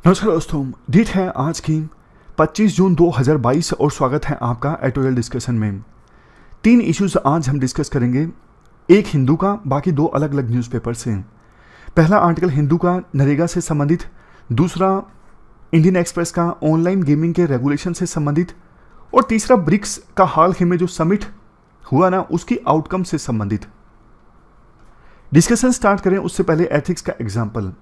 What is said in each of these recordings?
नमस्कार दोस्तों, डेट है आज की 25 जून 2022 और स्वागत है आपका एडिटोरियल डिस्कशन में। 3 इश्यूज आज हम डिस्कस करेंगे, एक हिंदू का, बाकी 2 अलग अलग न्यूज़पेपर से। पहला आर्टिकल हिंदू का नरेगा से संबंधित, दूसरा इंडियन एक्सप्रेस का ऑनलाइन गेमिंग के रेगुलेशन से संबंधित, और तीसरा ब्रिक्स का हाल ही में जो समिट हुआ ना, उसकी आउटकम से संबंधित। डिस्कशन स्टार्ट करें उससे पहले एथिक्स का एग्जाम्पल।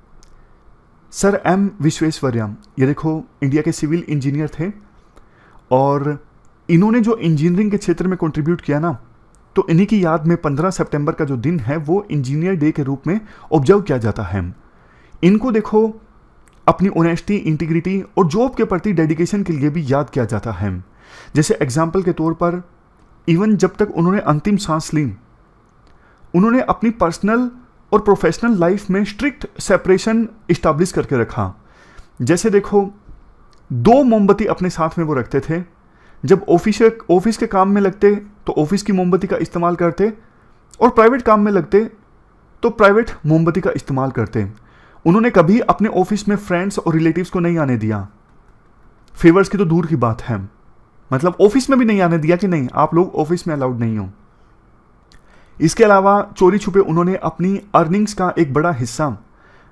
सर एम विश्वेश्वरैया, ये देखो, इंडिया के सिविल इंजीनियर थे और इन्होंने जो इंजीनियरिंग के क्षेत्र में कंट्रीब्यूट किया ना, तो इन्हीं की याद में 15 सितंबर का जो दिन है वो इंजीनियर डे के रूप में ऑब्जर्व किया जाता है। इनको देखो, अपनी ऑनेस्टी, इंटीग्रिटी और जॉब के प्रति डेडिकेशन के लिए भी याद किया जाता है। जैसे एग्जाम्पल के तौर पर, इवन जब तक उन्होंने अंतिम सांस ली, उन्होंने अपनी पर्सनल और प्रोफेशनल लाइफ में स्ट्रिक्ट सेपरेशन इस्टेब्लिश करके रखा। जैसे देखो, 2 मोमबत्ती अपने साथ में वो रखते थे। जब ऑफिस के काम में लगते तो ऑफिस की मोमबत्ती का इस्तेमाल करते, और प्राइवेट काम में लगते तो प्राइवेट मोमबत्ती का इस्तेमाल करते। उन्होंने कभी अपने ऑफिस में फ्रेंड्स और रिलेटिव्स को नहीं आने दिया। फेवर्स की तो दूर की बात है, मतलब ऑफिस में भी नहीं आने दिया कि नहीं, आप लोग ऑफिस में अलाउड नहीं हो। इसके अलावा चोरी छुपे उन्होंने अपनी अर्निंग्स का एक बड़ा हिस्सा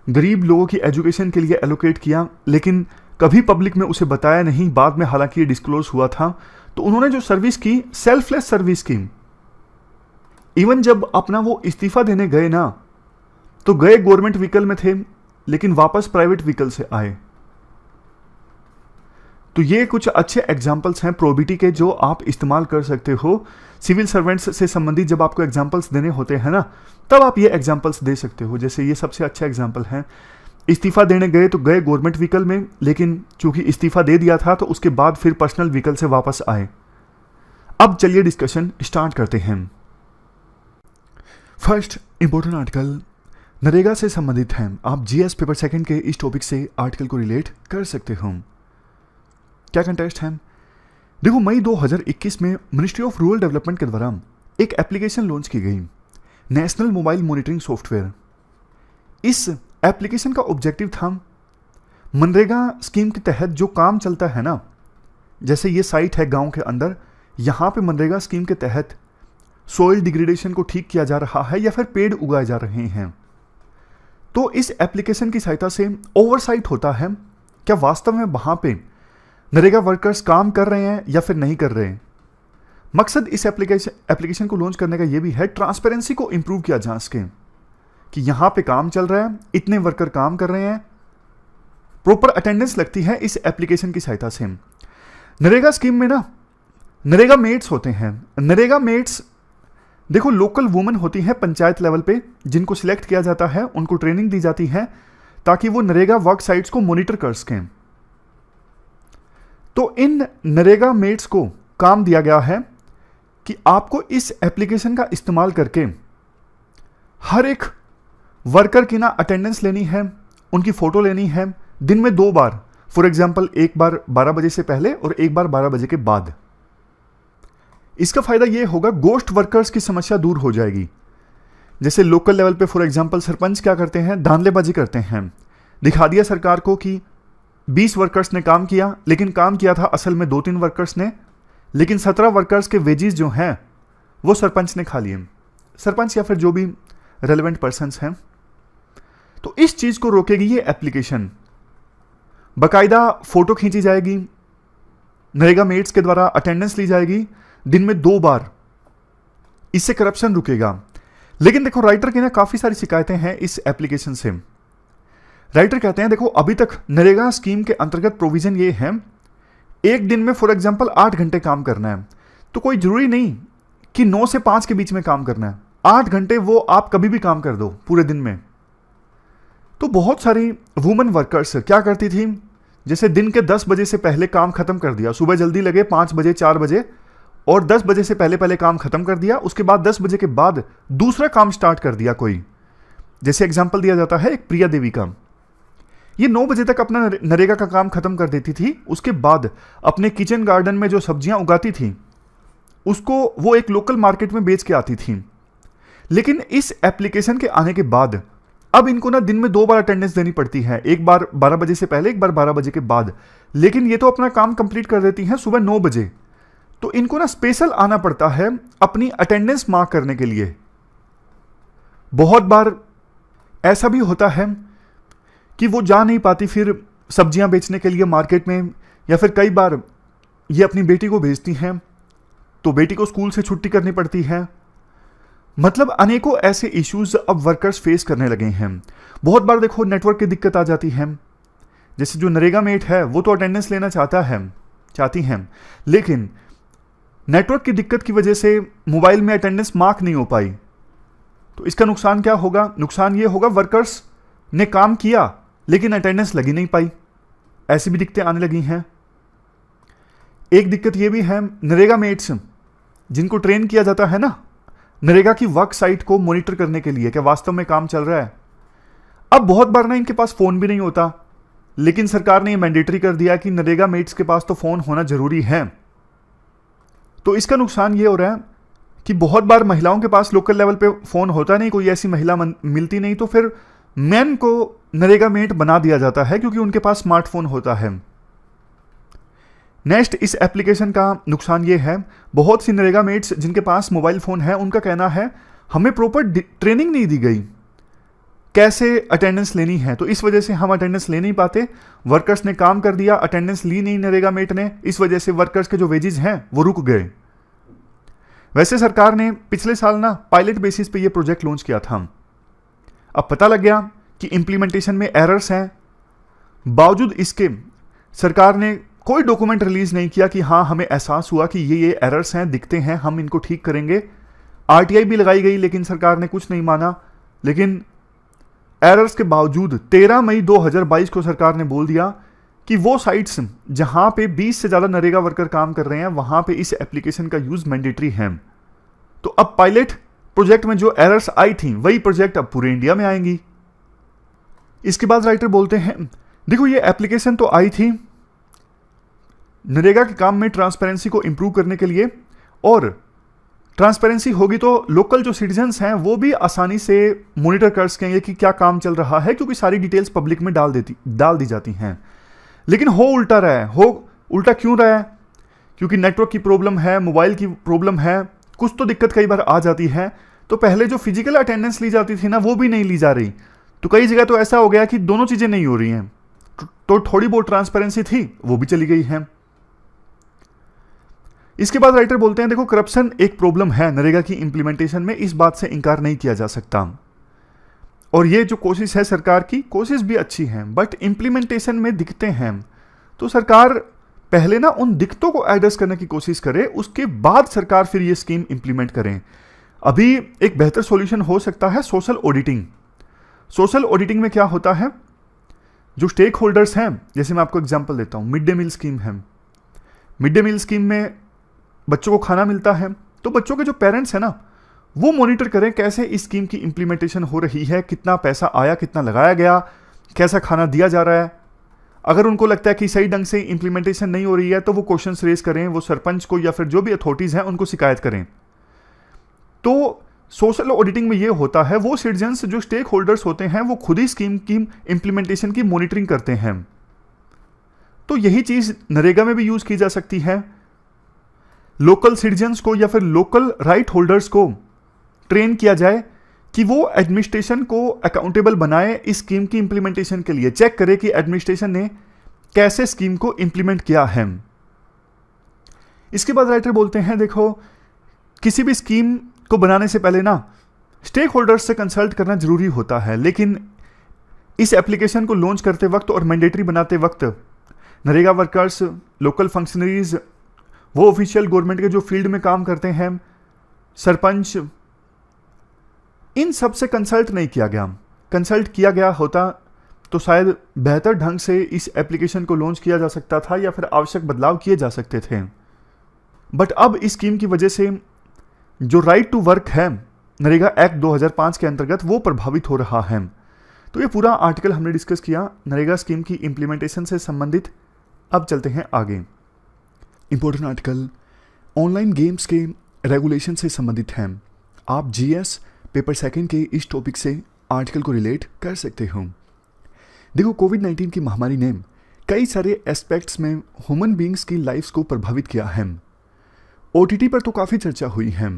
गरीब लोगों की एजुकेशन के लिए एलोकेट किया, लेकिन कभी पब्लिक में उसे बताया नहीं। बाद में हालांकि ये डिस्क्लोज हुआ था। तो उन्होंने जो सर्विस की, सेल्फलेस सर्विस की। इवन जब अपना वो इस्तीफा देने गए ना, तो गए गवर्नमेंट व्हीकल में थे, लेकिन वापस प्राइवेट व्हीकल से आए। तो ये कुछ अच्छे एग्जाम्पल्स हैं प्रोबिटी के, जो आप इस्तेमाल कर सकते हो सिविल सर्वेंट्स से संबंधित। जब आपको एग्जाम्पल्स देने होते हैं ना, तब आप ये एग्जाम्पल्स दे सकते हो। जैसे ये सबसे अच्छा एग्जाम्पल है, इस्तीफा देने गए तो गए गवर्नमेंट व्हीकल में, लेकिन चूंकि इस्तीफा दे दिया था तो उसके बाद फिर पर्सनल व्हीकल से वापस आए। अब चलिए डिस्कशन स्टार्ट करते हैं। फर्स्ट इंपॉर्टेंट आर्टिकल नरेगा से संबंधित है। आप जीएस पेपर सेकंड के इस टॉपिक से आर्टिकल को रिलेट कर सकते हो। क्या कंटेक्स्ट है? देखो, मई 2021 में मिनिस्ट्री ऑफ रूरल डेवलपमेंट के द्वारा एक एप्लीकेशन लॉन्च की गई, नेशनल मोबाइल मॉनिटरिंग सॉफ्टवेयर। इस एप्लीकेशन का ऑब्जेक्टिव था, मनरेगा स्कीम के तहत जो काम चलता है ना, जैसे ये साइट है गांव के अंदर, यहाँ पे मनरेगा स्कीम के तहत सॉइल डिग्रेडेशन को ठीक किया जा रहा है या फिर पेड़ उगाए जा रहे हैं। तो इस एप्लीकेशन की सहायता से ओवरसाइट होता है, क्या वास्तव में वहाँ पे नरेगा वर्कर्स काम कर रहे हैं या फिर नहीं कर रहे हैं। मकसद इस एप्लीकेशन को लॉन्च करने का यह भी है, ट्रांसपेरेंसी को इंप्रूव किया जा सके कि यहां पे काम चल रहा है, इतने वर्कर काम कर रहे हैं, प्रॉपर अटेंडेंस लगती है इस एप्लीकेशन की सहायता से। नरेगा स्कीम में ना नरेगा मेट्स होते हैं। नरेगा मेट्स देखो, लोकल वुमेन होती हैं पंचायत लेवल पे, जिनको सिलेक्ट किया जाता है, उनको ट्रेनिंग दी जाती है ताकि वो नरेगा वर्क साइट्स को मॉनिटर कर सकें। तो इन नरेगा मेट्स को काम दिया गया है कि आपको इस एप्लीकेशन का इस्तेमाल करके हर एक वर्कर की ना अटेंडेंस लेनी है, उनकी फोटो लेनी है, दिन में 2 बार। फॉर एग्जांपल, एक बार 12 बजे से पहले और एक बार 12 बजे के बाद। इसका फायदा यह होगा, गोस्ट वर्कर्स की समस्या दूर हो जाएगी। जैसे लोकल लेवल पे फॉर एग्जांपल सरपंच क्या करते हैं, धांधलेबाजी करते हैं, दिखा दिया सरकार को कि 20 वर्कर्स ने काम किया, लेकिन काम किया था असल में 2-3 वर्कर्स ने, लेकिन 17 वर्कर्स के वेजेस जो हैं वो सरपंच ने खा लिए, सरपंच या फिर जो भी रेलेवेंट पर्सन्स हैं। तो इस चीज को रोकेगी ये एप्लीकेशन। बाकायदा फोटो खींची जाएगी, नरेगा मेट्स के द्वारा अटेंडेंस ली जाएगी दिन में 2 बार। इससे करप्शन रुकेगा। लेकिन देखो, राइटर की ना काफी सारी शिकायतें हैं इस एप्लीकेशन से। राइटर कहते हैं, देखो, अभी तक नरेगा स्कीम के अंतर्गत प्रोविजन ये है, एक दिन में फॉर एग्जांपल 8 घंटे काम करना है। तो कोई जरूरी नहीं कि 9 से 5 के बीच में काम करना है, 8 घंटे वो आप कभी भी काम कर दो पूरे दिन में। तो बहुत सारी वुमेन वर्कर्स क्या करती थी, जैसे दिन के 10 बजे से पहले काम खत्म कर दिया, सुबह जल्दी लगे 5 बजे 4 बजे, और 10 बजे से पहले पहले काम खत्म कर दिया, उसके बाद 10 बजे के बाद दूसरा काम स्टार्ट कर दिया कोई। जैसे एग्जाम्पल दिया जाता है एक प्रिया देवी का, ये 9 बजे तक अपना नरेगा का काम खत्म कर देती थी। उसके बाद अपने किचन गार्डन में जो सब्जियां उगाती थी उसको वो एक लोकल मार्केट में बेच के आती थी। लेकिन इस एप्लीकेशन के आने के बाद अब इनको ना दिन में 2 बार अटेंडेंस देनी पड़ती है, एक बार 12 बजे से पहले, एक बार 12 बजे के बाद। लेकिन ये तो अपना काम कंप्लीट कर देती हैं सुबह 9 बजे। तो इनको ना स्पेशल आना पड़ता है अपनी अटेंडेंस मार्क करने के लिए। बहुत बार ऐसा भी होता है कि वो जा नहीं पाती फिर सब्जियां बेचने के लिए मार्केट में, या फिर कई बार ये अपनी बेटी को भेजती हैं तो बेटी को स्कूल से छुट्टी करनी पड़ती है। मतलब अनेकों ऐसे इश्यूज अब वर्कर्स फेस करने लगे हैं। बहुत बार देखो नेटवर्क की दिक्कत आ जाती है। जैसे जो नरेगा मेट है वो तो अटेंडेंस लेना चाहती हैं, लेकिन नेटवर्क की दिक्कत की वजह से मोबाइल में अटेंडेंस मार्क नहीं हो पाई। तो इसका नुकसान क्या होगा? नुकसान ये होगा वर्कर्स ने काम किया लेकिन अटेंडेंस लगी नहीं पाई। ऐसी भी दिक्कतें आने लगी हैं। एक दिक्कत ये भी है, नरेगा मेट्स जिनको ट्रेन किया जाता है ना नरेगा की वर्क साइट को मॉनिटर करने के लिए, क्या वास्तव में काम चल रहा है। अब बहुत बार ना इनके पास फोन भी नहीं होता, लेकिन सरकार ने यह मैंडेटरी कर दिया कि नरेगा मेट्स के पास तो फोन होना जरूरी है। तो इसका नुकसान ये हो रहा है कि बहुत बार महिलाओं के पास लोकल लेवल पे फोन होता नहीं, कोई ऐसी महिला मिलती नहीं, तो फिर मैन को नरेगा मेट बना दिया जाता है क्योंकि उनके पास स्मार्टफोन होता है। नेक्स्ट, इस एप्लीकेशन का नुकसान ये है, बहुत सी नरेगा मेट्स जिनके पास मोबाइल फोन है उनका कहना है हमें प्रॉपर ट्रेनिंग नहीं दी गई कैसे अटेंडेंस लेनी है, तो इस वजह से हम अटेंडेंस ले नहीं पाते। वर्कर्स ने काम कर दिया, अटेंडेंस ली नहीं नरेगा मेट ने, इस वजह से वर्कर्स के जो वेजेस हैं वो रुक गए। वैसे सरकार ने पिछले साल ना पायलट बेसिस पे ये प्रोजेक्ट लॉन्च किया था। अब पता लग गया कि इंप्लीमेंटेशन में एरर्स हैं। बावजूद इसके सरकार ने कोई डॉक्यूमेंट रिलीज नहीं किया कि हाँ हमें एहसास हुआ कि ये एरर्स हैं, दिखते हैं, हम इनको ठीक करेंगे। आरटीआई भी लगाई गई लेकिन सरकार ने कुछ नहीं माना। लेकिन एरर्स के बावजूद 13 मई 2022 को सरकार ने बोल दिया कि वो साइट्स जहां पे 20 से ज्यादा नरेगा वर्कर काम कर रहे हैं वहां पे इस एप्लीकेशन का यूज मैंडेटरी है। तो अब पायलट प्रोजेक्ट में जो एरर्स आई थी वही प्रोजेक्ट अब पूरे इंडिया में आएंगी। इसके बाद राइटर बोलते हैं देखो ये एप्लीकेशन तो आई थी नरेगा के काम में ट्रांसपेरेंसी को इंप्रूव करने के लिए, और ट्रांसपेरेंसी होगी तो लोकल जो सिटीजन्स हैं वो भी आसानी से मॉनिटर कर सकेंगे कि क्या काम चल रहा है, क्योंकि सारी डिटेल्स पब्लिक में डाल दी जाती हैं। लेकिन हो उल्टा रहा है। हो उल्टा क्यों रहा है? क्योंकि नेटवर्क की प्रॉब्लम है, मोबाइल की प्रॉब्लम है, कुछ तो दिक्कत कई बार आ जाती है। तो पहले जो फिजिकल अटेंडेंस ली जाती थी ना वो भी नहीं ली जा रही। तो कई जगह तो ऐसा हो गया कि दोनों चीजें नहीं हो रही हैं, तो थोड़ी बहुत ट्रांसपेरेंसी थी वो भी चली गई है। इसके बाद राइटर बोलते हैं देखो करप्शन एक प्रॉब्लम है नरेगा की इंप्लीमेंटेशन में, इस बात से इनकार नहीं किया जा सकता। और ये जो कोशिश है सरकार की, कोशिश भी अच्छी है, बट इंप्लीमेंटेशन में दिक्कतें हैं। तो सरकार पहले ना उन दिक्कतों को एड्रेस करने की कोशिश करे, उसके बाद सरकार फिर ये स्कीम इंप्लीमेंट करें। अभी एक बेहतर सॉल्यूशन हो सकता है सोशल ऑडिटिंग। सोशल ऑडिटिंग में क्या होता है, जो स्टेक होल्डर्स हैं, जैसे मैं आपको एग्जांपल देता हूं, मिड डे मील स्कीम है। मिड डे मील स्कीम में बच्चों को खाना मिलता है, तो बच्चों के जो पेरेंट्स हैं ना वो मॉनिटर करें कैसे इस स्कीम की इंप्लीमेंटेशन हो रही है, कितना पैसा आया, कितना लगाया गया, कैसा खाना दिया जा रहा है। अगर उनको लगता है कि सही ढंग से इंप्लीमेंटेशन नहीं हो रही है तो वो क्वेश्चंस रेज करें, वो सरपंच को या फिर जो भी अथॉरिटीज हैं उनको शिकायत करें। तो सोशल ऑडिटिंग में ये होता है, वो सिटीजन्स जो स्टेक होल्डर्स होते हैं वो खुद ही स्कीम की इंप्लीमेंटेशन की मॉनिटरिंग करते हैं। तो यही चीज नरेगा में भी यूज की जा सकती है। लोकल सिटीजन्स को या फिर लोकल राइट होल्डर्स को ट्रेन किया जाए कि वो एडमिनिस्ट्रेशन को अकाउंटेबल बनाए इस स्कीम की इंप्लीमेंटेशन के लिए, चेक करे कि एडमिनिस्ट्रेशन ने कैसे स्कीम को इंप्लीमेंट किया है। इसके बाद राइटर बोलते हैं देखो किसी भी स्कीम को बनाने से पहले ना स्टेक होल्डर्स से कंसल्ट करना जरूरी होता है, लेकिन इस एप्लीकेशन को लॉन्च करते वक्त और मैंडेटरी बनाते वक्त नरेगा वर्कर्स, लोकल फंक्शनरीज, वो ऑफिशियल गवर्नमेंट के जो फील्ड में काम करते हैं, सरपंच, इन सब से कंसल्ट नहीं किया गया। कंसल्ट किया गया होता तो शायद बेहतर ढंग से इस एप्लीकेशन को लॉन्च किया जा सकता था या फिर आवश्यक बदलाव किए जा सकते थे। बट अब इस स्कीम की वजह से जो राइट टू वर्क है नरेगा एक्ट 2005 के अंतर्गत वो प्रभावित हो रहा है। तो ये पूरा आर्टिकल हमने डिस्कस किया नरेगा स्कीम की इंप्लीमेंटेशन से संबंधित। अब चलते हैं आगे। इंपॉर्टेंट आर्टिकल ऑनलाइन गेम्स के रेगुलेशन से संबंधित है। आप जीएस पेपर सेकंड के इस टॉपिक से आर्टिकल को रिलेट कर सकते हो। देखो, कोविड-19 की महामारी ने कई सारे एस्पेक्ट्स में ह्यूमन बींग्स की लाइफ्स को प्रभावित किया है। ओटीटी पर तो काफ़ी चर्चा हुई है,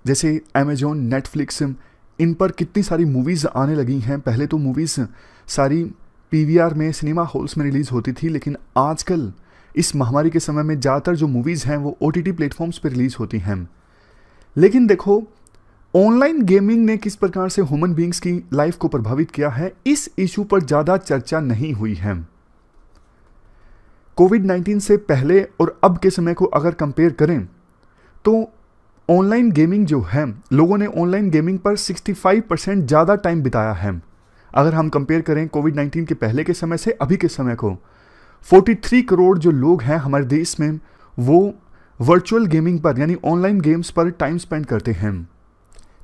जैसे अमेजॉन, नेटफ्लिक्स, इन पर कितनी सारी मूवीज़ आने लगी हैं। पहले तो मूवीज़ सारी पीवीआर में, सिनेमा हॉल्स में रिलीज़ होती थी, लेकिन आजकल इस महामारी के समय में ज़्यादातर जो मूवीज़ हैं वो ओटीटी प्लेटफॉर्म्स पर रिलीज़ होती हैं। लेकिन देखो, ऑनलाइन गेमिंग ने किस प्रकार से ह्यूमन बींग्स की लाइफ को प्रभावित किया है, इस इशू पर ज़्यादा चर्चा नहीं हुई है। कोविड-19 से पहले और अब के समय को अगर कंपेयर करें तो ऑनलाइन गेमिंग जो है, लोगों ने ऑनलाइन गेमिंग पर 65% ज़्यादा टाइम बिताया है। अगर हम कंपेयर करें कोविड-19 के पहले के समय से अभी के समय को, 43 करोड़ जो लोग हैं हमारे देश में, वो वर्चुअल गेमिंग पर यानी ऑनलाइन गेम्स पर टाइम स्पेंड करते हैं।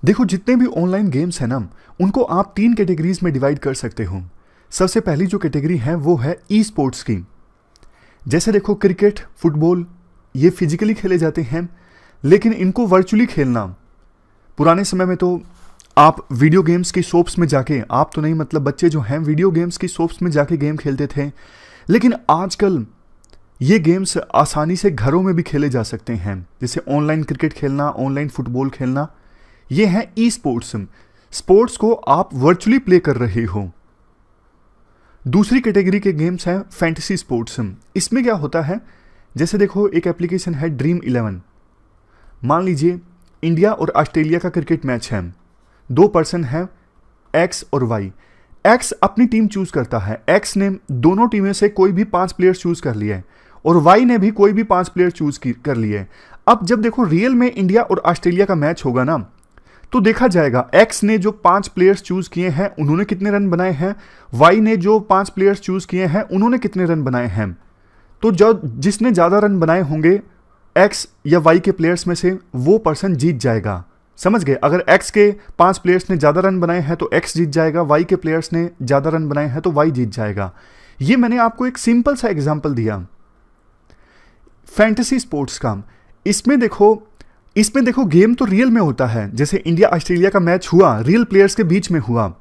देखो, जितने भी ऑनलाइन गेम्स हैं ना, उनको आप 3 कैटेगरीज में डिवाइड कर सकते हो। सबसे पहली जो कैटेगरी है वो है ई स्पोर्ट्स की। जैसे देखो, क्रिकेट, फुटबॉल, ये फिजिकली खेले जाते हैं, लेकिन इनको वर्चुअली खेलना, पुराने समय में तो आप वीडियो गेम्स की शॉप्स में जाके, आप तो नहीं मतलब बच्चे जो हैं वीडियो गेम्स की शॉप्स में जाके गेम खेलते थे, लेकिन आजकल ये गेम्स आसानी से घरों में भी खेले जा सकते हैं। जैसे ऑनलाइन क्रिकेट खेलना, ऑनलाइन फुटबॉल खेलना, ये है ई स्पोर्ट्स। स्पोर्ट्स को आप वर्चुअली प्ले कर रहे हो। दूसरी कैटेगरी के गेम्स हैं फैंटेसी स्पोर्ट्स। इसमें क्या होता है, जैसे देखो, एक एप्लीकेशन है ड्रीम 11। मान लीजिए इंडिया और ऑस्ट्रेलिया का क्रिकेट मैच है, 2 पर्सन है एक्स और वाई। एक्स अपनी टीम चूज करता है, एक्स ने दोनों टीमें से कोई भी 5 प्लेयर चूज कर लिए और वाई ने भी कोई भी 5 प्लेयर चूज कर लिए। अब जब देखो रियल में इंडिया और ऑस्ट्रेलिया का मैच होगा ना, तो देखा जाएगा एक्स ने जो 5 प्लेयर्स चूज किए हैं उन्होंने कितने रन बनाए हैं, वाई ने जो 5 प्लेयर्स चूज किए हैं उन्होंने कितने रन बनाए हैं। तो जो जिसने ज़्यादा रन बनाए होंगे एक्स या वाई के प्लेयर्स में से, वो पर्सन जीत जाएगा। समझ गए? अगर एक्स के 5 प्लेयर्स ने ज़्यादा रन बनाए हैं तो एक्स जीत जाएगा, वाई के प्लेयर्स ने ज़्यादा रन बनाए हैं तो वाई जीत जाएगा। ये मैंने आपको एक सिंपल सा एग्जाम्पल दिया फैंटेसी स्पोर्ट्स का। इसमें देखो गेम तो रियल में होता है, जैसे इंडिया ऑस्ट्रेलिया का मैच हुआ, रियल प्लेयर्स के बीच में हुआ,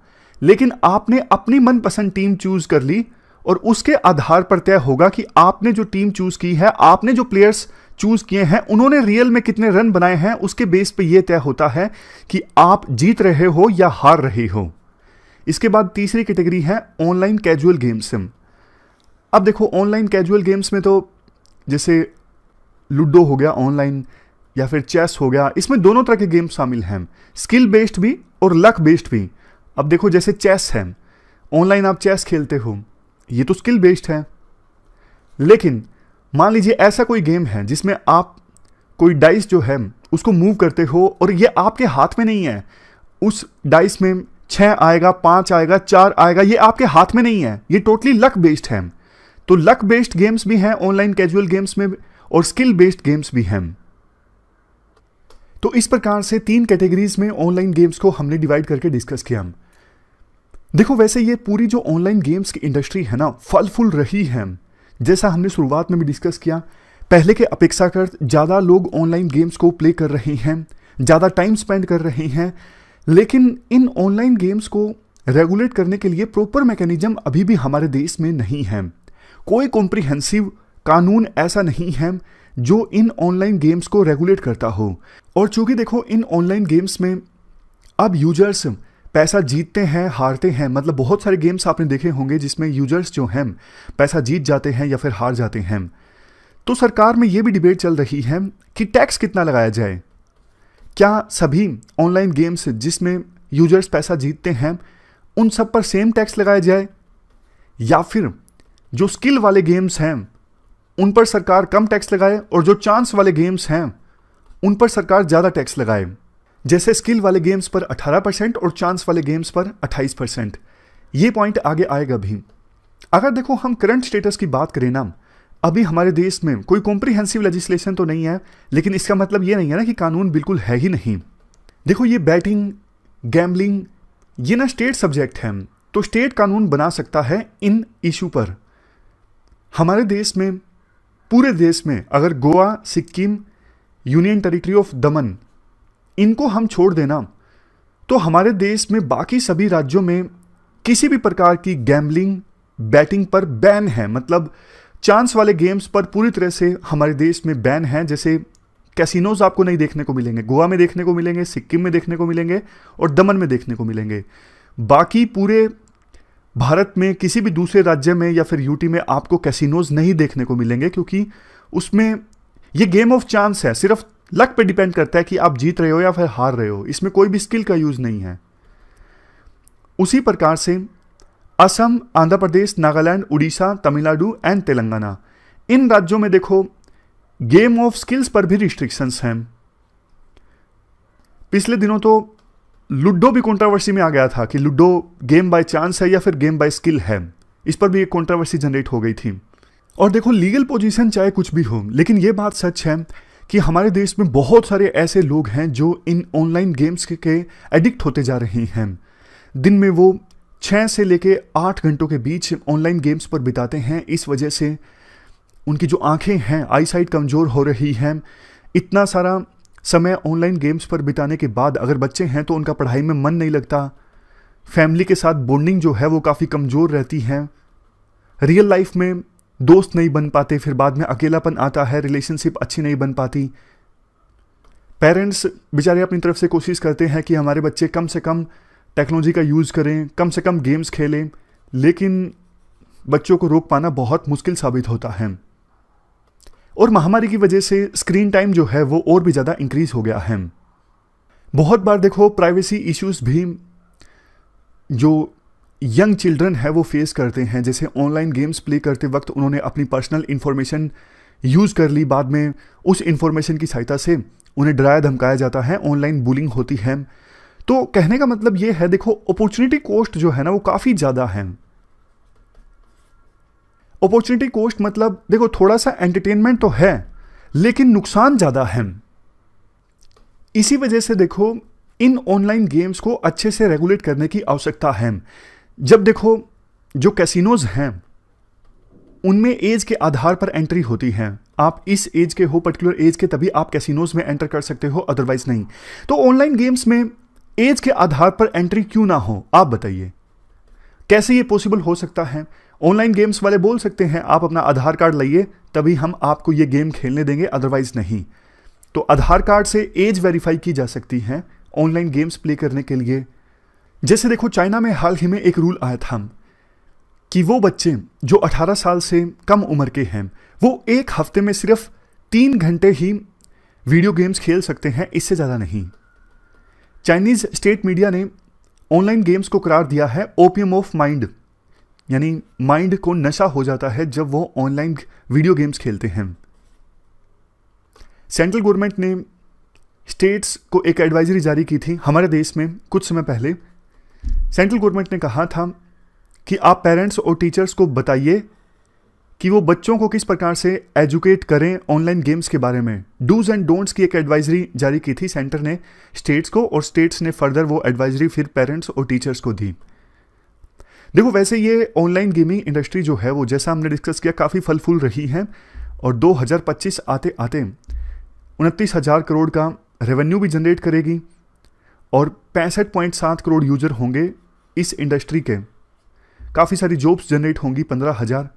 लेकिन आपने अपनी मनपसंद टीम चूज कर ली और उसके आधार पर तय होगा कि आपने जो टीम चूज की है, आपने जो प्लेयर्स चूज किए हैं, उन्होंने रियल में कितने रन बनाए हैं, उसके बेस पे यह तय होता है कि आप जीत रहे हो या हार रहे हो। इसके बाद तीसरी कैटेगरी है ऑनलाइन कैजुअल गेम्स। अब देखो, ऑनलाइन कैजुअल गेम्स में तो जैसे लूडो हो गया ऑनलाइन, या फिर चेस हो गया, इसमें दोनों तरह के गेम शामिल हैं, स्किल बेस्ड भी और लक बेस्ड भी। अब देखो, जैसे चेस है, ऑनलाइन आप चेस खेलते हो, ये तो स्किल बेस्ड है। लेकिन मान लीजिए ऐसा कोई गेम है जिसमें आप कोई डाइस जो है उसको मूव करते हो और ये आपके हाथ में नहीं है, उस डाइस में 6 आएगा, 5 आएगा, 4 आएगा, ये आपके हाथ में नहीं है, ये टोटली लक बेस्ड है। तो लक बेस्ड गेम्स भी हैं ऑनलाइन कैजुअल गेम्स में और स्किल बेस्ड गेम्स भी हैं। तो इस प्रकार से 3 कैटेगरीज में ऑनलाइन गेम्स को हमने डिवाइड करके डिस्कस किया। देखो, वैसे ये पूरी जो ऑनलाइन गेम्स की इंडस्ट्री है ना, फल फूल रही है। जैसा हमने शुरुआत में भी डिस्कस किया, पहले के अपेक्षाकृत ज़्यादा लोग ऑनलाइन गेम्स को प्ले कर रहे हैं, ज़्यादा टाइम स्पेंड कर रहे हैं, लेकिन इन ऑनलाइन गेम्स को रेगुलेट करने के लिए प्रॉपर मैकेनिज्म अभी भी हमारे देश में नहीं है। कोई कॉम्प्रिहेंसिव कानून ऐसा नहीं है जो इन ऑनलाइन गेम्स को रेगुलेट करता हो। और चूंकि देखो, इन ऑनलाइन गेम्स में अब यूजर्स पैसा जीतते हैं, हारते हैं, मतलब बहुत सारे गेम्स आपने देखे होंगे जिसमें यूजर्स जो हैं पैसा जीत जाते हैं या फिर हार जाते हैं। तो सरकार में ये भी डिबेट चल रही है कि टैक्स कितना लगाया जाए। क्या सभी ऑनलाइन गेम्स जिसमें यूजर्स पैसा जीतते हैं उन सब पर सेम टैक्स लगाया जाए, या फिर जो स्किल वाले गेम्स हैं उन पर सरकार कम टैक्स लगाए और जो चांस वाले गेम्स हैं उन पर सरकार ज़्यादा टैक्स लगाए। जैसे स्किल वाले गेम्स पर 18% और चांस वाले गेम्स पर 28%। ये पॉइंट आगे आएगा भी। अगर देखो हम करंट स्टेटस की बात करें ना, अभी हमारे देश में कोई कॉम्प्रिहेंसिव लेजिस्लेशन तो नहीं है, लेकिन इसका मतलब ये नहीं है ना कि कानून बिल्कुल है ही नहीं। देखो, ये बैटिंग, गैम्बलिंग, ये ना स्टेट सब्जेक्ट है, तो स्टेट कानून बना सकता है इन इशू पर। हमारे देश में, पूरे देश में अगर Goa, Sikkim, union territory of दमन, इनको हम छोड़ देना तो हमारे देश में बाकी सभी राज्यों में किसी भी प्रकार की गैम्बलिंग, बैटिंग पर बैन है। मतलब चांस वाले गेम्स पर पूरी तरह से हमारे देश में बैन है। जैसे कैसीनोज आपको नहीं देखने को मिलेंगे, गोवा में देखने को मिलेंगे, सिक्किम में देखने को मिलेंगे और दमन में देखने को मिलेंगे। बाकी पूरे भारत में किसी भी दूसरे राज्य में या फिर यूटी में आपको कैसीनोज नहीं देखने को मिलेंगे, क्योंकि उसमें ये गेम ऑफ चांस है, सिर्फ लक पे डिपेंड करता है कि आप जीत रहे हो या फिर हार रहे हो। इसमें कोई भी स्किल का यूज नहीं है। उसी प्रकार से असम, आंध्र प्रदेश, नागालैंड, उड़ीसा, तमिलनाडु एंड तेलंगाना, इन राज्यों में देखो गेम ऑफ स्किल्स पर भी रिस्ट्रिक्शंस हैं। पिछले दिनों तो लूडो भी कंट्रोवर्सी में आ गया था कि लूडो गेम बाय चांस है या फिर गेम बाय स्किल है। इस पर भी एक कंट्रोवर्सी जनरेट हो गई थी। और देखो, लीगल पोजीशन चाहे कुछ भी हो, लेकिन यह बात सच है कि हमारे देश में बहुत सारे ऐसे लोग हैं जो इन ऑनलाइन गेम्स के एडिक्ट होते जा रहे हैं। दिन में वो 6 से लेके 8 घंटों के बीच ऑनलाइन गेम्स पर बिताते हैं। इस वजह से उनकी जो आंखें हैं, आई साइट कमज़ोर हो रही हैं। इतना सारा समय ऑनलाइन गेम्स पर बिताने के बाद अगर बच्चे हैं तो उनका पढ़ाई में मन नहीं लगता, फैमिली के साथ बॉन्डिंग जो है वो काफ़ी कमज़ोर रहती है, रियल लाइफ में दोस्त नहीं बन पाते, फिर बाद में अकेलापन आता है, रिलेशनशिप अच्छी नहीं बन पाती। पेरेंट्स बेचारे अपनी तरफ से कोशिश करते हैं कि हमारे बच्चे कम से कम टेक्नोलॉजी का यूज़ करें, कम से कम गेम्स खेलें, लेकिन बच्चों को रोक पाना बहुत मुश्किल साबित होता है। और महामारी की वजह से स्क्रीन टाइम जो है वो और भी ज़्यादा इंक्रीज हो गया है। बहुत बार देखो प्राइवेसी इश्यूज भी जो यंग चिल्ड्रन है वो फेस करते हैं। जैसे ऑनलाइन गेम्स प्ले करते वक्त उन्होंने अपनी पर्सनल इंफॉर्मेशन यूज़ कर ली, बाद में उस इंफॉर्मेशन की सहायता से उन्हें डराया धमकाया जाता है, ऑनलाइन बुलिंग होती है। तो कहने का मतलब ये है, देखो अपॉर्चुनिटी कॉस्ट जो है ना वो काफ़ी ज़्यादा है। अपॉर्चुनिटी कॉस्ट मतलब देखो थोड़ा सा एंटरटेनमेंट तो है लेकिन नुकसान ज़्यादा है। इसी वजह से देखो इन ऑनलाइन गेम्स को अच्छे से रेगुलेट करने की आवश्यकता है। जब देखो जो कैसीनोज हैं उनमें एज के आधार पर एंट्री होती है। आप इस एज के हो, पर्टिकुलर एज के, तभी आप कैसीनोज में एंटर कर सकते हो, अदरवाइज नहीं। तो ऑनलाइन गेम्स में एज के आधार पर एंट्री क्यों ना हो, आप बताइए कैसे ये पॉसिबल हो सकता है। ऑनलाइन गेम्स वाले बोल सकते हैं आप अपना आधार कार्ड लाइए तभी हम आपको ये गेम खेलने देंगे, अदरवाइज नहीं। तो आधार कार्ड से एज वेरीफाई की जा सकती है ऑनलाइन गेम्स प्ले करने के लिए। जैसे देखो चाइना में हाल ही में एक रूल आया था कि वो बच्चे जो 18 साल से कम उम्र के हैं वो एक हफ्ते में सिर्फ 3 घंटे ही वीडियो गेम्स खेल सकते हैं, इससे ज़्यादा नहीं। चाइनीज स्टेट मीडिया ने ऑनलाइन गेम्स को करार दिया है ओपियम ऑफ माइंड, यानी माइंड को नशा हो जाता है जब वो ऑनलाइन वीडियो गेम्स खेलते हैं। सेंट्रल गवर्नमेंट ने स्टेट्स को एक एडवाइजरी जारी की थी हमारे देश में कुछ समय पहले। सेंट्रल गवर्नमेंट ने कहा था कि आप पेरेंट्स और टीचर्स को बताइए कि वो बच्चों को किस प्रकार से एजुकेट करें ऑनलाइन गेम्स के बारे में। डूज एंड डोंट्स की एक एडवाइजरी जारी की थी सेंटर ने स्टेट्स को, और स्टेट्स ने फर्दर वो एडवाइजरी फिर पेरेंट्स और टीचर्स को दी। देखो वैसे ये ऑनलाइन गेमिंग इंडस्ट्री जो है वो, जैसा हमने डिस्कस किया, काफ़ी फल फूल रही है और 2025 आते आते 29,000 करोड़ का रेवेन्यू भी जनरेट करेगी और 65.7 करोड़ यूजर होंगे इस इंडस्ट्री के। काफ़ी सारी जॉब्स जनरेट होंगी, 15,000।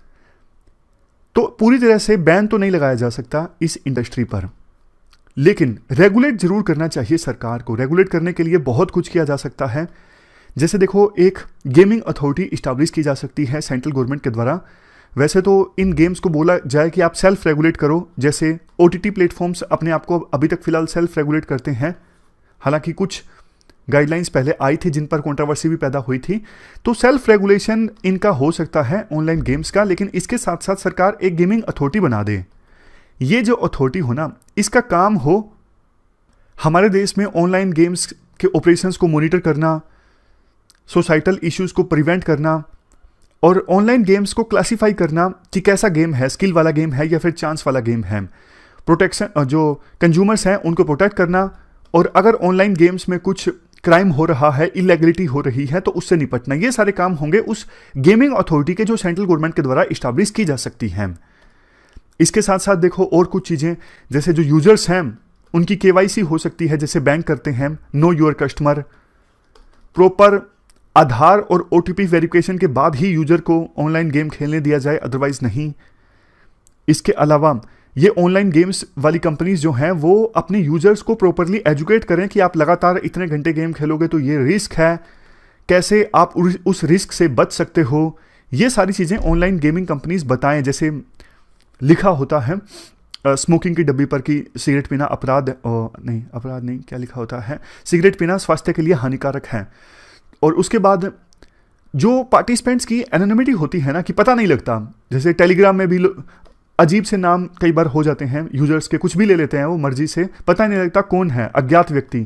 तो पूरी तरह से बैन तो नहीं लगाया जा सकता इस इंडस्ट्री पर, लेकिन रेगुलेट जरूर करना चाहिए सरकार को। रेगुलेट करने के लिए बहुत कुछ किया जा सकता है। जैसे देखो एक गेमिंग अथॉरिटी इस्टेब्लिश की जा सकती है सेंट्रल गवर्नमेंट के द्वारा। वैसे तो इन गेम्स को बोला जाए कि आप सेल्फ रेगुलेट करो, जैसे OTT प्लेटफॉर्म्स अपने आप को अभी तक फिलहाल सेल्फ रेगुलेट करते हैं। हालांकि कुछ गाइडलाइंस पहले आई थी जिन पर कंट्रोवर्सी भी पैदा हुई थी। तो सेल्फ रेगुलेशन इनका हो सकता है ऑनलाइन गेम्स का, लेकिन इसके साथ साथ सरकार एक गेमिंग अथॉरिटी बना दे। ये जो अथॉरिटी हो ना, इसका काम हो हमारे देश में ऑनलाइन गेम्स के ऑपरेशंस को मॉनिटर करना, सोसाइटल इश्यूज को प्रिवेंट करना और ऑनलाइन गेम्स को क्लासीफाई करना कि कैसा गेम है, स्किल वाला गेम है या फिर चांस वाला गेम है। प्रोटेक्शन, जो कंज्यूमर्स हैं उनको प्रोटेक्ट करना, और अगर ऑनलाइन गेम्स में कुछ क्राइम हो रहा है, इलेगलिटी हो रही है तो उससे निपटना। ये सारे काम होंगे उस गेमिंग अथॉरिटी के जो सेंट्रल गवर्नमेंट के द्वारा इस्टेब्लिश की जा सकती हैं। इसके साथ साथ देखो और कुछ चीज़ें, जैसे जो यूजर्स हैं उनकी KYC हो सकती है, जैसे बैंक करते हैं नो योर कस्टमर, प्रॉपर आधार और ओटीपी वेरिफिकेशन के बाद ही यूजर को ऑनलाइन गेम खेलने दिया जाए, अदरवाइज नहीं। इसके अलावा ये ऑनलाइन गेम्स वाली कंपनीज जो हैं वो अपने यूजर्स को प्रॉपरली एजुकेट करें कि आप लगातार इतने घंटे गेम खेलोगे तो ये रिस्क है, कैसे आप उस रिस्क से बच सकते हो, ये सारी चीज़ें ऑनलाइन गेमिंग कंपनीज बताएं। जैसे लिखा होता है स्मोकिंग की डब्बी पर कि सिगरेट पीना अपराध नहीं, क्या लिखा होता है, सिगरेट पीना स्वास्थ्य के लिए हानिकारक है। और उसके बाद जो पार्टिसिपेंट्स की एनोनिमिटी होती है ना, कि पता नहीं लगता, जैसे टेलीग्राम में भी अजीब से नाम कई बार हो जाते हैं यूजर्स के, कुछ भी ले लेते हैं वो मर्जी से, पता नहीं लगता कौन है, अज्ञात व्यक्ति।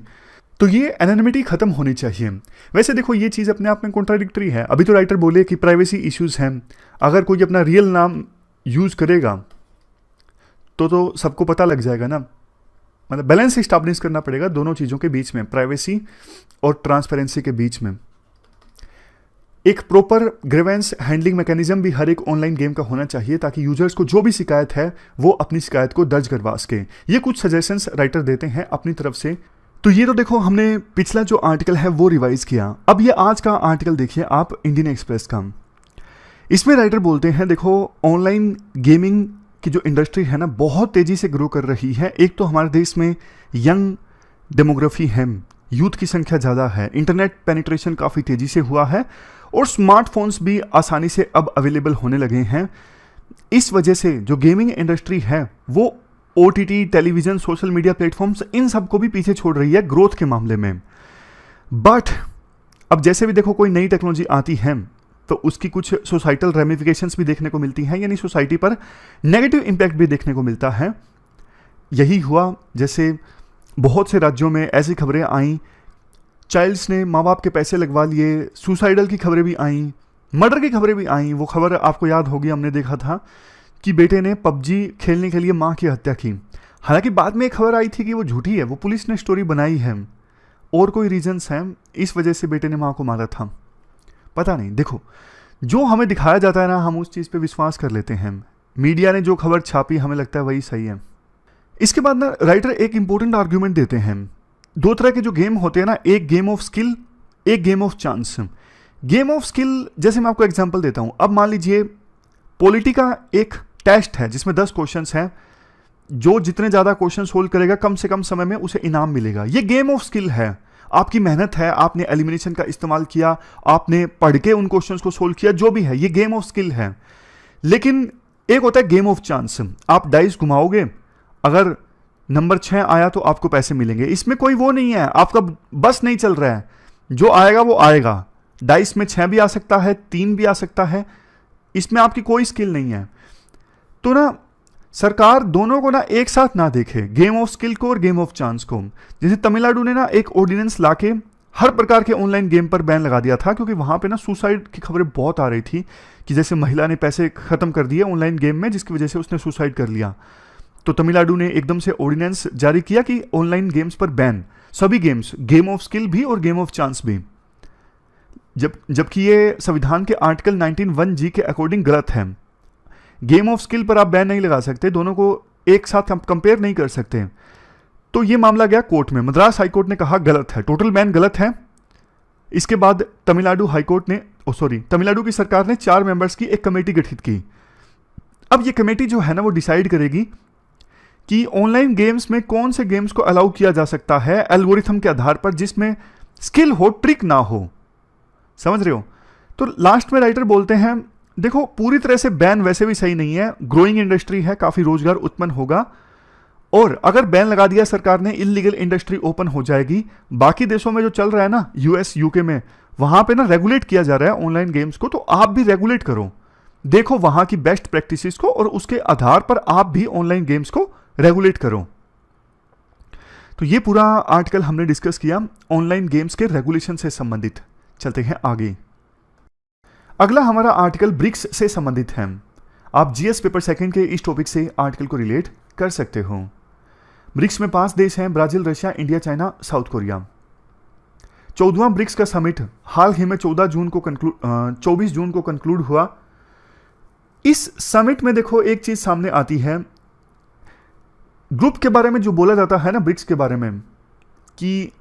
तो ये एनोनिमिटी खत्म होनी चाहिए। वैसे देखो ये चीज़ अपने आप में कॉन्ट्राडिक्टरी है। अभी तो राइटर बोले कि प्राइवेसी इश्यूज हैं, अगर कोई अपना रियल नाम यूज करेगा तो सबको पता लग जाएगा ना। मतलब बैलेंस स्टैब्लिश करना पड़ेगा दोनों चीज़ों के बीच में, प्राइवेसी और ट्रांसपेरेंसी के बीच में। एक प्रॉपर ग्रीवेंस हैंडलिंग मैकेनिज्म भी हर एक ऑनलाइन गेम का होना चाहिए, ताकि यूजर्स को जो भी शिकायत है वो अपनी शिकायत को दर्ज करवा सके। ये कुछ सजेशंस राइटर देते हैं अपनी तरफ से। तो ये तो देखो हमने पिछला जो आर्टिकल है वो रिवाइज किया। अब ये आज का आर्टिकल देखिए आप इंडियन एक्सप्रेस का। इसमें राइटर बोलते हैं देखो ऑनलाइन गेमिंग की जो इंडस्ट्री है ना बहुत तेजी से ग्रो कर रही है। एक तो हमारे देश में यंग डेमोग्राफी है, यूथ की संख्या ज़्यादा है, इंटरनेट पेनिट्रेशन काफ़ी तेजी से हुआ है और स्मार्टफोन्स भी आसानी से अब अवेलेबल होने लगे हैं। इस वजह से जो गेमिंग इंडस्ट्री है वो OTT, television, social media platforms, इन सबको भी पीछे छोड़ रही है ग्रोथ के मामले में। बट अब जैसे भी देखो कोई नई टेक्नोलॉजी आती है तो उसकी कुछ सोसाइटल रेमिफिकेशंस भी देखने को मिलती हैं, यानी सोसाइटी पर नेगेटिव इम्पैक्ट भी देखने को मिलता है। यही हुआ जैसे बहुत से राज्यों में ऐसी खबरें आईं, चाइल्ड्स ने माँ बाप के पैसे लगवा लिए, सुसाइडल की खबरें भी आईं, मर्डर की खबरें भी आईं। वो खबर आपको याद होगी, हमने देखा था कि बेटे ने पबजी खेलने के लिए माँ की हत्या की। हालांकि बाद में एक खबर आई थी कि वो झूठी है, वो पुलिस ने स्टोरी बनाई है और कोई रीजंस हैं इस वजह से बेटे ने माँ को मारा था, पता नहीं। देखो जो हमें दिखाया जाता है ना हम उस चीज़ पे विश्वास कर लेते हैं। मीडिया ने जो खबर छापी हमें लगता है वही सही है। इसके बाद ना राइटर एक इंपॉर्टेंट आर्ग्यूमेंट देते हैं। दो तरह के जो गेम होते हैं ना, एक गेम ऑफ स्किल, एक game of chance. Game of skill जैसे मैं आपको एग्जांपल देता हूं। अब मान लीजिए पॉलिटी का एक टेस्ट है जिसमें 10 क्वेश्चंस हैं, जो जितने ज़्यादा क्वेश्चन सोल्व करेगा कम से कम समय में उसे इनाम मिलेगा। ये गेम ऑफ स्किल है, आपकी मेहनत है, आपने एलिमिनेशन का इस्तेमाल किया, आपने पढ़ के उन क्वेश्चंस को सोल्व किया, जो भी है ये गेम ऑफ स्किल है। लेकिन एक होता है गेम ऑफ चांस। आप डाइस घुमाओगे, अगर नंबर 6 आया तो आपको पैसे मिलेंगे। इसमें कोई वो नहीं है, आपका बस नहीं चल रहा है, जो आएगा वो आएगा। डाइस में 6 भी आ सकता है, 3 भी आ सकता है, इसमें आपकी कोई स्किल नहीं है। तो ना सरकार दोनों को ना एक साथ ना देखे, गेम ऑफ स्किल को और गेम ऑफ चांस को। जैसे तमिलनाडु ने ना एक ऑर्डिनेंस लाके हर प्रकार के ऑनलाइन गेम पर बैन लगा दिया था, क्योंकि वहां पे ना सुसाइड की खबरें बहुत आ रही थी कि जैसे महिला ने पैसे खत्म कर दिए ऑनलाइन गेम में जिसकी वजह से उसने सुसाइड कर लिया। तो तमिलनाडु ने एकदम से ऑर्डिनेंस जारी किया कि ऑनलाइन गेम्स पर बैन, सभी गेम्स, गेम ऑफ स्किल भी और गेम ऑफ चांस भी। जबकि ये संविधान के आर्टिकल 19(1)(g) के अकॉर्डिंग गलत है। गेम ऑफ स्किल पर आप बैन नहीं लगा सकते, दोनों को एक साथ कंपेयर नहीं कर सकते। तो ये मामला गया कोर्ट में, मद्रास हाईकोर्ट ने कहा गलत है, टोटल बैन गलत है। इसके बाद तमिलनाडु की सरकार ने 4 मेंबर्स की एक कमेटी गठित की। अब ये कमेटी जो है ना वो डिसाइड करेगी कि ऑनलाइन गेम्स में कौन से गेम्स को अलाउ किया जा सकता है एल्गोरिथम के आधार पर, जिसमें स्किल हो, ट्रिक ना हो। समझ रहे हो? तो लास्ट में राइटर बोलते हैं देखो पूरी तरह से बैन वैसे भी सही नहीं है, ग्रोइंग इंडस्ट्री है, काफी रोजगार उत्पन्न होगा, और अगर बैन लगा दिया सरकार ने, इलीगल इंडस्ट्री ओपन हो जाएगी। बाकी देशों में जो चल रहा है ना, यूएस, यूके में, वहां पे ना रेगुलेट किया जा रहा है ऑनलाइन गेम्स को, तो आप भी रेगुलेट करो, देखो वहां की बेस्ट प्रैक्टिसेस को, और उसके आधार पर आप भी ऑनलाइन गेम्स को रेगुलेट करो। तो ये पूरा आर्टिकल हमने डिस्कस किया ऑनलाइन गेम्स के रेगुलेशन से संबंधित। चलते हैं आगे। अगला हमारा आर्टिकल ब्रिक्स से संबंधित है। आप जीएस पेपर सेकंड के इस टॉपिक से आर्टिकल को रिलेट कर सकते हो। ब्रिक्स में 5 देश हैं, Brazil, Russia, India, China, South Korea. 14वां ब्रिक्स का समिट हाल ही में 24 जून को कंक्लूड हुआ। इस समिट में देखो एक चीज सामने आती है, ग्रुप के बारे में जो बोला जाता है ना ब्रिक्स के बारे में, कि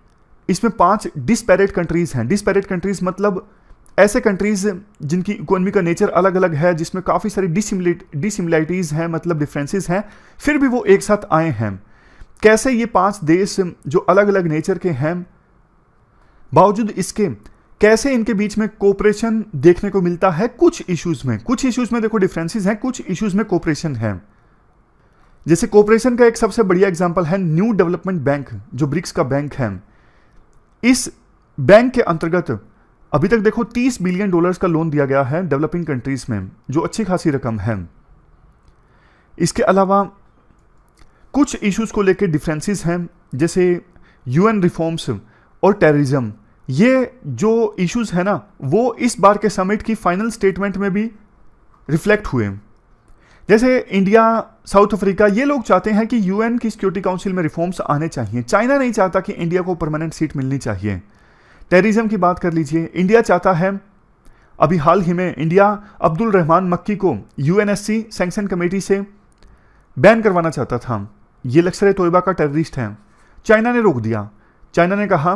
इसमें 5 डिस्पैरेट कंट्रीज हैं। डिस्पैरेट कंट्रीज मतलब ऐसे कंट्रीज जिनकी इकोनॉमी का नेचर अलग अलग है, जिसमें काफ़ी सारी डिसिमिलैरिटीज़ हैं, मतलब डिफरेंसेस हैं, फिर भी वो एक साथ आए हैं। कैसे ये 5 देश जो अलग अलग नेचर के हैं, बावजूद इसके कैसे इनके बीच में कोऑपरेशन देखने को मिलता है कुछ इश्यूज में। कुछ इश्यूज में देखो डिफरेंसेस हैं, कुछ इश्यूज में कोऑपरेशन है। जैसे कोऑपरेशन का एक सबसे बढ़िया एग्जांपल है न्यू डेवलपमेंट बैंक, जो ब्रिक्स का बैंक है। इस बैंक के अंतर्गत अभी तक देखो $30 बिलियन का लोन दिया गया है डेवलपिंग कंट्रीज में, जो अच्छी खासी रकम है। इसके अलावा कुछ इश्यूज को लेकर डिफरेंसेस हैं, जैसे यूएन रिफॉर्म्स और टेररिज्म। ये जो इश्यूज है ना, वो इस बार के समिट की फाइनल स्टेटमेंट में भी रिफ्लेक्ट हुए। जैसे इंडिया, साउथ अफ्रीका, ये लोग चाहते हैं कि यूएन की सिक्योरिटी काउंसिल में रिफॉर्म्स आने चाहिए। चाइना नहीं चाहता कि इंडिया को परमानेंट सीट मिलनी चाहिए। टेररिज्म की बात कर लीजिए, इंडिया चाहता है, अभी हाल ही में इंडिया अब्दुल रहमान मक्की को यूएनएससी सैंक्शन कमेटी से बैन करवाना चाहता था। ये लश्कर तोयबा का टेररिस्ट है। चाइना ने रोक दिया। चाइना ने कहा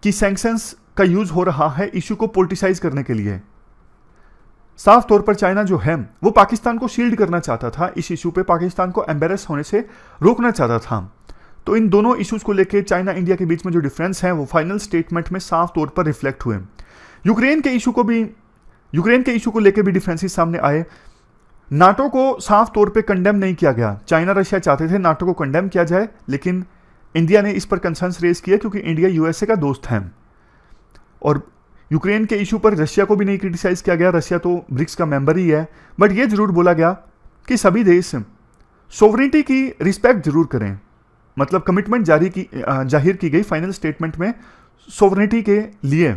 कि सैंक्शंस का यूज हो रहा है इशू को पॉलिटिसाइज करने के लिए। साफ तौर पर चाइना जो है वो पाकिस्तान को शील्ड करना चाहता था, इस इशू पे पाकिस्तान को एम्बेरस होने से रोकना चाहता था। तो इन दोनों इश्यूज को लेकर चाइना इंडिया के बीच में जो डिफरेंस है वो फाइनल स्टेटमेंट में साफ तौर पर रिफ्लेक्ट हुए। यूक्रेन के इशू को लेकर भी डिफरेंसेस सामने आए। नाटो को साफ तौर पे कंडेम नहीं किया गया। चाइना रशिया चाहते थे नाटो को कंडेम किया जाए, लेकिन इंडिया ने इस पर कंसर्न्स रेज किया क्योंकि इंडिया यूएसए का दोस्त है। और यूक्रेन के इशू पर रशिया को भी नहीं क्रिटिसाइज किया गया, रशिया तो ब्रिक्स का मेंबर ही है। बट ये जरूर बोला गया कि सभी देश सोवरेनिटी की रिस्पेक्ट जरूर करें, मतलब कमिटमेंट जाहिर की गई फाइनल स्टेटमेंट में सोवरेनिटी के लिए।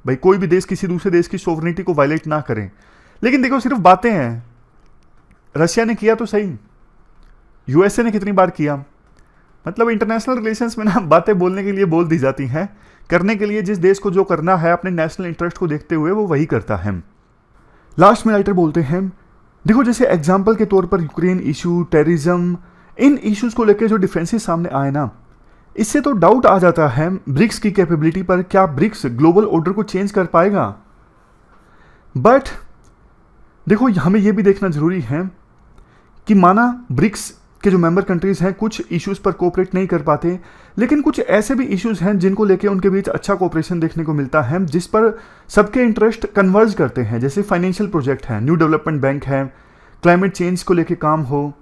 भाई कोई भी देश किसी दूसरे देश की सोवरेनिटी को वायलेट ना करें। लेकिन देखो सिर्फ बातें हैं। रशिया ने किया तो सही, यूएसए ने कितनी बार किया। मतलब इंटरनेशनल रिलेशंस में ना बातें बोलने के लिए बोल दी जाती हैं, करने के लिए जिस देश को जो करना है अपने नेशनल इंटरेस्ट को देखते हुए वो वही करता है। लास्ट में राइटर बोलते हैं, देखो जैसे एग्जाम्पल के तौर पर यूक्रेन इशू, टेररिज्म, इन इश्यूज को लेकर जो डिफरेंसेस सामने आए ना, इससे तो डाउट आ जाता है ब्रिक्स की कैपेबिलिटी पर। क्या ब्रिक्स ग्लोबल ऑर्डर को चेंज कर पाएगा? बट देखो हमें यह भी देखना जरूरी है कि माना ब्रिक्स के जो मेंबर कंट्रीज हैं कुछ इश्यूज पर कोऑपरेट नहीं कर पाते, लेकिन कुछ ऐसे भी इश्यूज हैं जिनको लेके उनके बीच अच्छा कोऑपरेशन देखने को मिलता है, जिस पर सबके इंटरेस्ट कन्वर्ज करते हैं। जैसे फाइनेंशियल प्रोजेक्ट है, न्यू डेवलपमेंट बैंक है, क्लाइमेट चेंज को लेके काम हो।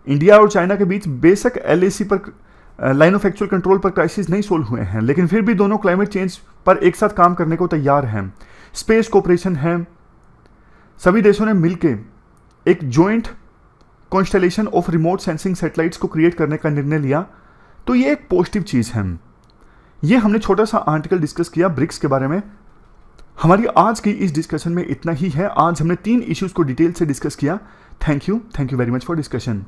इंडिया और चाइना के बीच बेशक LAC पर लाइन ऑफ एक्चुअल कंट्रोल पर क्राइसिस नहीं सोल्व हुए हैं, लेकिन फिर भी दोनों क्लाइमेट चेंज पर एक साथ काम करने को तैयार हैं। स्पेस कोऑपरेशन है, सभी देशों ने मिलकर एक joint constellation of remote sensing satellites को क्रिएट करने का निर्णय लिया। तो ये एक पॉजिटिव चीज़ है। ये हमने छोटा सा आर्टिकल डिस्कस किया ब्रिक्स के बारे में। हमारी आज की इस डिस्कशन में इतना ही है। आज हमने 3 इश्यूज को डिटेल से डिस्कस किया। Thank you very much for discussion.